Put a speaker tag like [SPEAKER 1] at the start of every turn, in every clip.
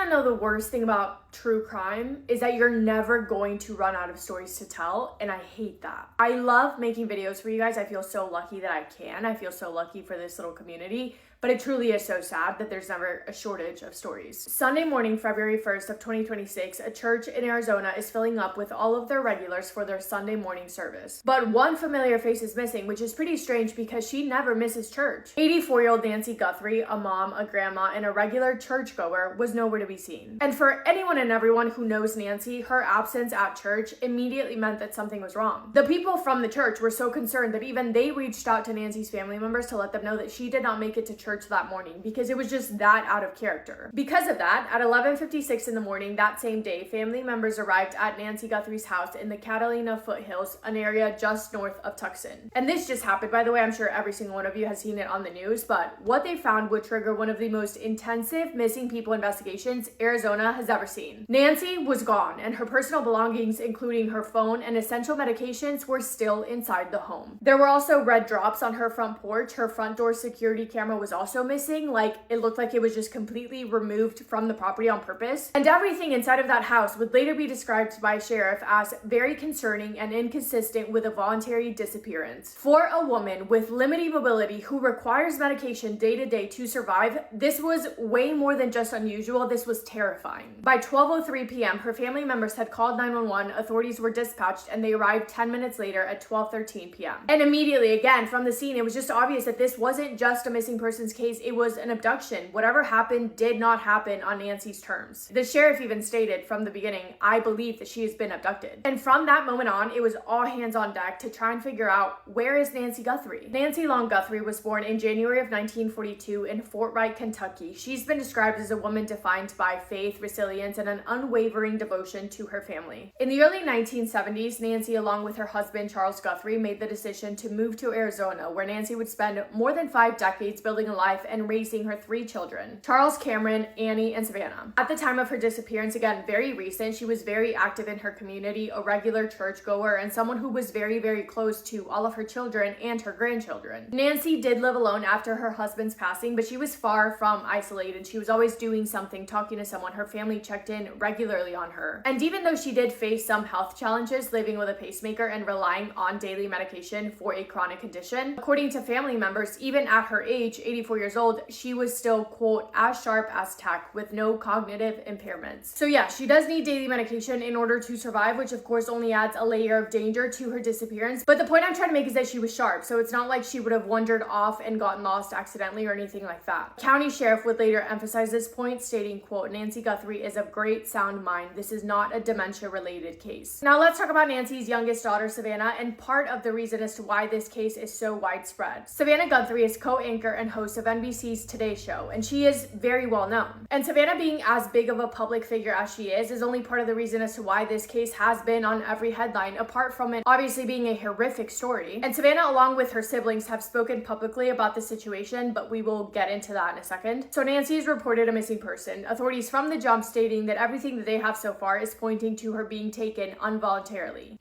[SPEAKER 1] to know the worst thing about true crime is that you're never going to run out of stories to tell, and I hate that. I love making videos for you guys. I feel so lucky that I can. I feel so lucky for this little community, but it truly is so sad that there's never a shortage of stories. Sunday morning, February 1st of 2026, a church in Arizona is filling up with all of their regulars for their Sunday morning service. But one familiar face is missing, which is pretty strange because she never misses church. 84-year-old Nancy Guthrie, a mom, a grandma, and a regular churchgoer, was nowhere to be seen. And for anyone and everyone who knows Nancy, her absence at church immediately meant that something was wrong. The people from the church were so concerned that even they reached out to Nancy's family members to let them know that she did not make it to church that morning because it was just that out of character. Because of that, at 11:56 in the morning that same day, family members arrived at Nancy Guthrie's house in the Catalina foothills, an area just north of Tucson. And this just happened, by the way. I'm sure every single one of you has seen it on the news, but what they found would trigger one of the most intensive missing people investigations Arizona has ever seen. Nancy was gone, and her personal belongings, including her phone and essential medications, were still inside the home. There were also red drops on her front porch. Her front door security camera was also missing. Like, it looked like it was just completely removed from the property on purpose. And everything inside of that house would later be described by a sheriff as very concerning and inconsistent with a voluntary disappearance. For a woman with limited mobility who requires medication day to day to survive, this was way more than just unusual. This was terrifying. By 12:03 p.m., her family members had called 911, authorities were dispatched, and they arrived 10 minutes later at 12:13 p.m. And immediately, again, from the scene, it was just obvious that this wasn't just a missing persons case, it was an abduction. Whatever happened did not happen on Nancy's terms. The sheriff even stated from the beginning, "I believe that she has been abducted." And from that moment on, it was all hands on deck to try and figure out, where is Nancy Guthrie? Nancy Long Guthrie was born in January of 1942 in Fort Wright, Kentucky. She's been described as a woman defined by faith, resilience, and an unwavering devotion to her family. In the early 1970s, Nancy, along with her husband Charles Guthrie, made the decision to move to Arizona, where Nancy would spend more than 5 decades building a life and raising her 3 children, Charles, Cameron, Annie, and Savannah. At the time of her disappearance, again, very recent, she was very active in her community, a regular churchgoer, and someone who was very, very close to all of her children and her grandchildren. Nancy did live alone after her husband's passing, but she was far from isolated. She was always doing something, talking to someone. Her family checked in regularly on her. And even though she did face some health challenges living with a pacemaker and relying on daily medication for a chronic condition, according to family members, even at her age, 84 years old, she was still, quote, as sharp as tack with no cognitive impairments. So yeah, she does need daily medication in order to survive, which of course only adds a layer of danger to her disappearance. But the point I'm trying to make is that she was sharp, so it's not like she would have wandered off and gotten lost accidentally or anything like that. County sheriff would later emphasize this point, stating, quote, "Nancy Guthrie is of great sound mind. This is not a dementia-related case." Now let's talk about Nancy's youngest daughter, Savannah, and part of the reason as to why this case is so widespread. Savannah Guthrie is co-anchor and host of NBC's Today Show, and she is very well known. And Savannah, being as big of a public figure as she is only part of the reason as to why this case has been on every headline, apart from it obviously being a horrific story. And Savannah, along with her siblings, have spoken publicly about the situation, but we will get into that in a second. So Nancy is reported a missing person. Authorities from the jump stating that everything that they have so far is pointing to her being taken involuntarily.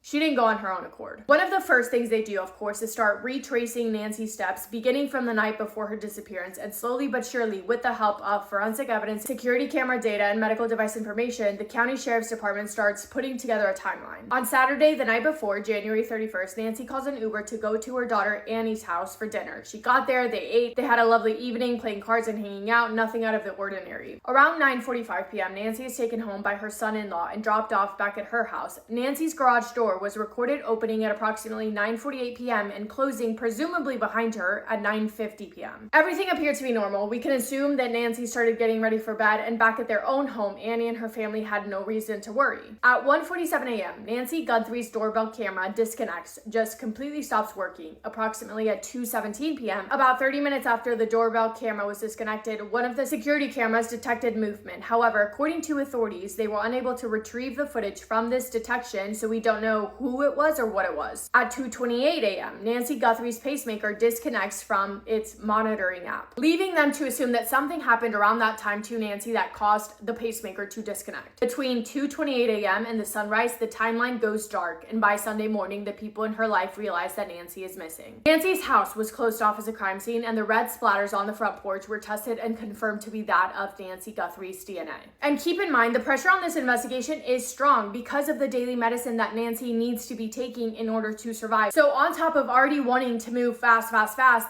[SPEAKER 1] She didn't go on her own accord. One of the first things they do, of course, is start retracing Nancy's steps, beginning from the night before her disappearance, and slowly but surely, with the help of forensic evidence, security camera data, and medical device information, the county sheriff's department starts putting together a timeline. On Saturday, the night before, January 31st, Nancy calls an Uber to go to her daughter Annie's house for dinner. She got there, they ate, they had a lovely evening playing cards and hanging out, nothing out of the ordinary. Around 9:45 p.m., Nancy is taken home by her son-in-law and dropped off back at her house. Nancy's garage door was recorded opening at approximately 9:48 p.m. and closing presumably behind her at 9:50 p.m. Everything appeared to be normal. We can assume that Nancy started getting ready for bed, and back at their own home, Annie and her family had no reason to worry. At 1:47 a.m., Nancy Guthrie's doorbell camera disconnects, just completely stops working. Approximately at 2:17 p.m., about 30 minutes after the doorbell camera was disconnected, one of the security cameras detected movement. However, according to authorities, they were unable to retrieve the footage from this detection, so we don't know who it was or what it was. At 2:28 a.m., Nancy Guthrie's pacemaker disconnected disconnects from its monitoring app, leaving them to assume that something happened around that time to Nancy that caused the pacemaker to disconnect. Between 2:28 a.m. and the sunrise, the timeline goes dark, and by Sunday morning, the people in her life realize that Nancy is missing. Nancy's house was closed off as a crime scene, and the red splatters on the front porch were tested and confirmed to be that of Nancy Guthrie's DNA. And keep in mind, the pressure on this investigation is strong because of the daily medicine that Nancy needs to be taking in order to survive. So on top of already wanting to move fast,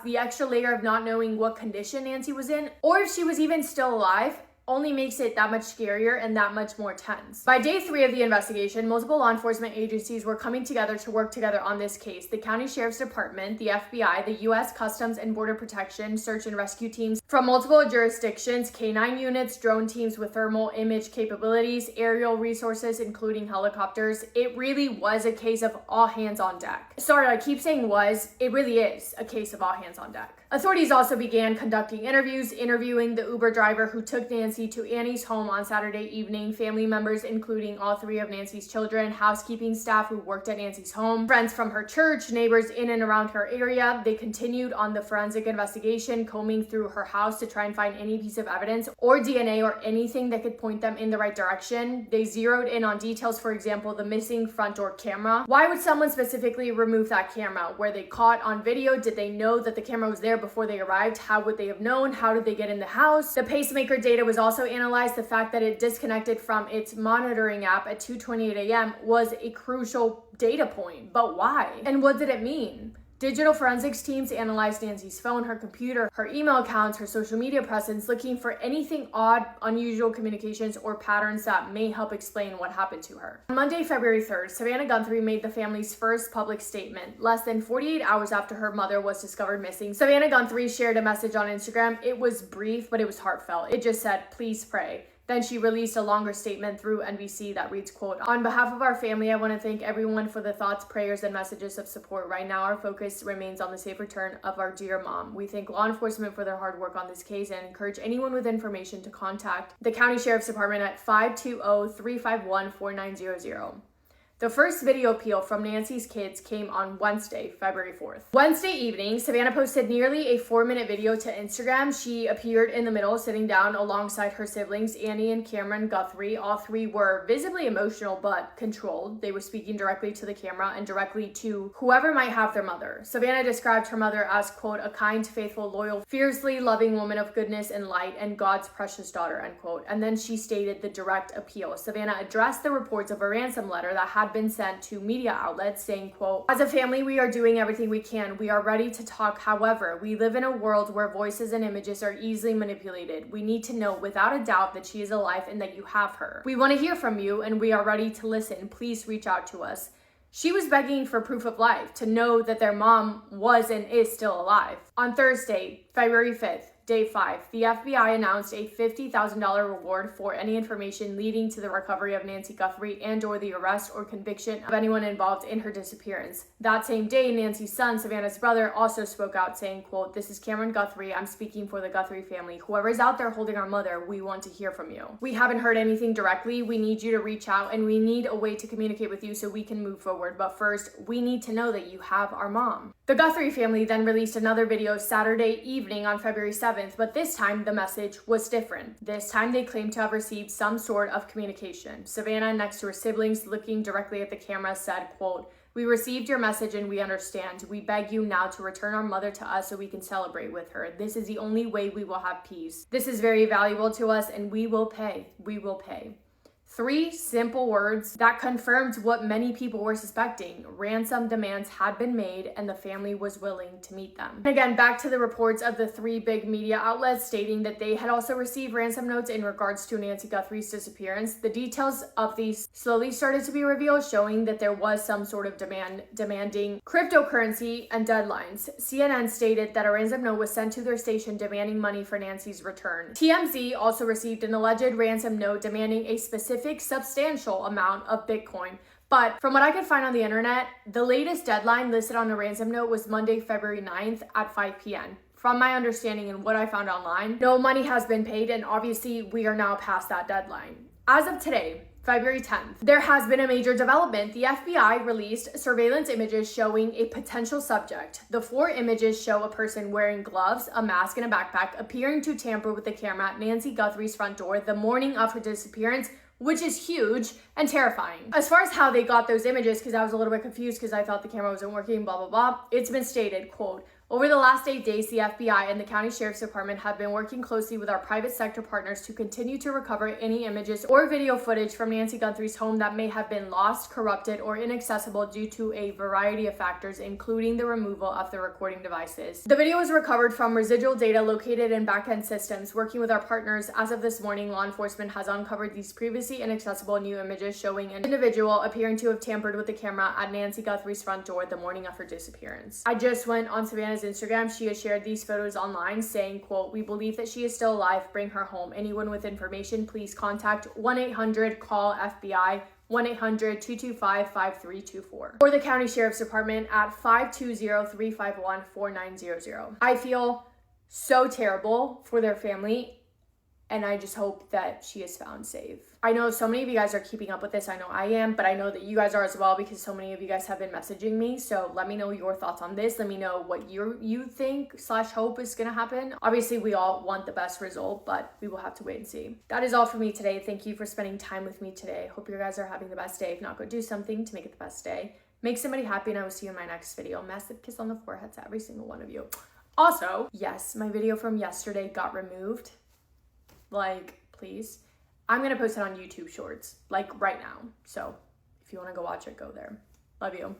[SPEAKER 1] the extra layer of not knowing what condition Nancy was in, or if she was even still alive, only makes it that much scarier and that much more tense. By day 3 of the investigation, multiple law enforcement agencies were coming together to work together on this case. The County Sheriff's Department, the FBI, the U.S. Customs and Border Protection, search and rescue teams from multiple jurisdictions, K-9 units, drone teams with thermal image capabilities, aerial resources, including helicopters. It really was a case of all hands on deck. Sorry, I keep saying was. It really is a case of all hands on deck. Authorities also began conducting interviewing the Uber driver who took Nancy to Annie's home on Saturday evening, family members including all 3 of Nancy's children, housekeeping staff who worked at Nancy's home, friends from her church, neighbors in and around her area. They continued on the forensic investigation, combing through her house to try and find any piece of evidence or DNA or anything that could point them in the right direction. They zeroed in on details, for example, the missing front door camera. Why would someone specifically remove that camera? Were they caught on video? Did they know that the camera was there before they arrived? How would they have known? How did they get in the house? The pacemaker data was also analyzed. The fact that it disconnected from its monitoring app at 2:28 a.m. was a crucial data point. But why? And what did it mean? Digital forensics teams analyzed Nancy's phone, her computer, her email accounts, her social media presence, looking for anything odd, unusual communications, or patterns that may help explain what happened to her. On Monday, February 3rd, Savannah Guthrie made the family's first public statement. Less than 48 hours after her mother was discovered missing, Savannah Guthrie shared a message on Instagram. It was brief, but it was heartfelt. It just said, "Please pray." Then she released a longer statement through NBC that reads, quote, "On behalf of our family, I want to thank everyone for the thoughts, prayers, and messages of support. Right now, our focus remains on the safe return of our dear mom. We thank law enforcement for their hard work on this case and encourage anyone with information to contact the County Sheriff's Department at 520-351-4900. The first video appeal from Nancy's kids came on Wednesday, February 4th. Wednesday evening, Savannah posted nearly a 4-minute video to Instagram. She appeared in the middle, sitting down alongside her siblings, Annie and Cameron Guthrie. All 3 were visibly emotional but controlled. They were speaking directly to the camera and directly to whoever might have their mother. Savannah described her mother as, quote, "a kind, faithful, loyal, fiercely loving woman of goodness and light and God's precious daughter," end quote. And then she stated the direct appeal. Savannah addressed the reports of a ransom letter that had been sent to media outlets saying, quote, "As a family, we are doing everything we can. We are ready to talk. However, we live in a world where voices and images are easily manipulated. We need to know without a doubt that she is alive and that you have her. We want to hear from you and we are ready to listen. Please reach out to us." She was begging for proof of life, to know that their mom was and is still alive. On Thursday, February 5th, Day 5, the FBI announced a $50,000 reward for any information leading to the recovery of Nancy Guthrie and or the arrest or conviction of anyone involved in her disappearance. That same day, Nancy's son, Savannah's brother, also spoke out saying, quote, "This is Cameron Guthrie. I'm speaking for the Guthrie family. Whoever's out there holding our mother, we want to hear from you. We haven't heard anything directly. We need you to reach out and we need a way to communicate with you so we can move forward. But first, we need to know that you have our mom." The Guthrie family then released another video Saturday evening on February 7th, but this time the message was different. This time they claimed to have received some sort of communication. Savannah, next to her siblings, looking directly at the camera, said, quote, "We received your message and we understand. We beg you now to return our mother to us so we can celebrate with her. This is the only way we will have peace. This is very valuable to us and we will pay. We will pay." 3 simple words that confirmed what many people were suspecting. Ransom demands had been made and the family was willing to meet them. Again, back to the reports of the 3 big media outlets stating that they had also received ransom notes in regards to Nancy Guthrie's disappearance. The details of these slowly started to be revealed, showing that there was some sort of demanding cryptocurrency and deadlines. CNN stated that a ransom note was sent to their station demanding money for Nancy's return. TMZ also received an alleged ransom note demanding a specific substantial amount of Bitcoin. But from what I could find on the internet, the latest deadline listed on the ransom note was Monday, February 9th at 5 p.m. From my understanding and what I found online, no money has been paid, and obviously we are now past that deadline. As of today, February 10th. There has been a major development. The FBI released surveillance images showing a potential subject. The 4 images show a person wearing gloves, a mask, and a backpack appearing to tamper with the camera at Nancy Guthrie's front door the morning of her disappearance, which is huge and terrifying. As far as how they got those images, because I was a little bit confused because I thought the camera wasn't working, blah, blah, blah, it's been stated, quote, over the last 8 days, the FBI and the County Sheriff's Department have been working closely with our private sector partners to continue to recover any images or video footage from Nancy Guthrie's home that may have been lost, corrupted, or inaccessible due to a variety of factors, including the removal of the recording devices. The video was recovered from residual data located in back-end systems. Working with our partners, as of this morning, law enforcement has uncovered these previously inaccessible new images showing an individual appearing to have tampered with the camera at Nancy Guthrie's front door the morning of her disappearance. I just went on Savannah's Instagram. She has shared these photos online saying, quote, we believe that she is still alive. Bring her home. Anyone with information, please contact 1-800-CALL-FBI, 1-800-225-5324, or the County Sheriff's Department at 520-351-4900. I feel so terrible for their family, and I just hope that she is found safe. I know so many of you guys are keeping up with this. I know I am, but I know that you guys are as well because so many of you guys have been messaging me. So let me know your thoughts on this. Let me know what you think / hope is gonna happen. Obviously, we all want the best result, but we will have to wait and see. That is all for me today. Thank you for spending time with me today. Hope you guys are having the best day. If not, go do something to make it the best day. Make somebody happy, and I will see you in my next video. Massive kiss on the forehead to every single one of you. Also, yes, my video from yesterday got removed. Like, please. I'm gonna post it on YouTube Shorts, like right now. So if you wanna go watch it, go there. Love you.